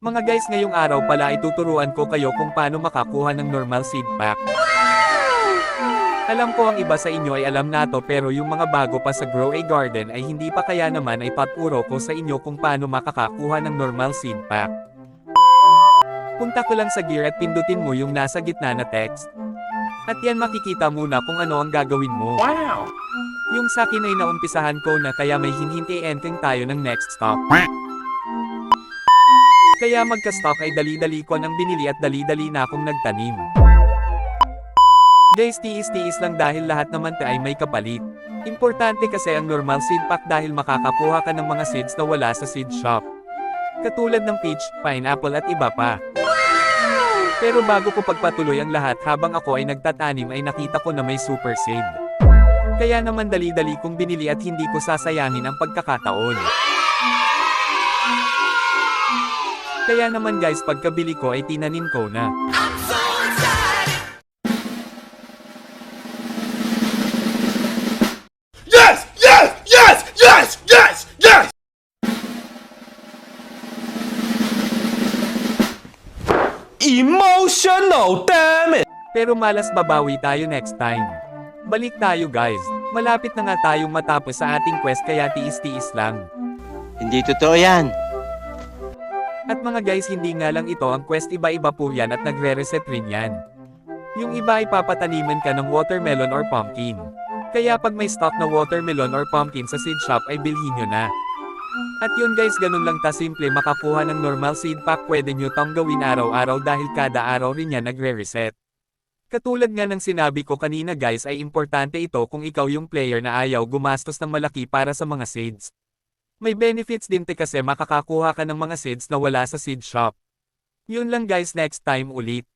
Mga guys, ngayong araw pala ay tuturuan ko kayo kung paano makakuha ng normal seed pack. Alam ko ang iba sa inyo ay alam na to, pero yung mga bago pa sa Grow a Garden ay hindi pa, kaya naman ay paturo ko sa inyo kung paano makakakuha ng normal seed pack. Punta ko lang sa gear at pindutin mo yung nasa gitna na text. At yan, makikita muna kung ano ang gagawin mo. Wow! Yung sa akin ay naumpisahan ko na, kaya may hinhintayin tayo ng next stop. Kaya magka-stock ay dali-dali ko nang binili at dali-dali na akong nagtanim. Guys, tiis-tiis lang dahil lahat naman ay may kapalit. Importante kasi ang normal seed pack dahil makakakuha ka ng mga seeds na wala sa seed shop. Katulad ng peach, pineapple at iba pa. Pero bago ko pagpatuloy ang lahat, habang ako ay nagtatanim ay nakita ko na may super seed. Kaya naman dali-dali kong binili at hindi ko sasayangin ang pagkakataon. Kaya naman guys, pagkabili ko ay tinanim ko na. Yes! Yes! Yes! Yes! Yes! Yes! Emotional, damn it! Pero malas, babawi tayo next time. Balik tayo guys. Malapit na nga tayong matapos sa ating quest, kaya tiis-tiis lang. Hindi totoo yan. At mga guys, hindi nga lang ito ang quest, iba-iba po yan at nagre-reset rin yan. Yung iba ay papataniman ka ng watermelon or pumpkin. Kaya pag may stock na watermelon or pumpkin sa seed shop ay bilhin nyo na. At yun guys, ganun lang simple makakuha ng normal seed pack. Pwede nyo tong gawin araw-araw dahil kada araw rin yan nagre-reset. Katulad nga ng sinabi ko kanina guys, ay importante ito kung ikaw yung player na ayaw gumastos ng malaki para sa mga seeds. May benefits din kasi makakakuha ka ng mga seeds na wala sa seed shop. Yun lang guys, next time ulit.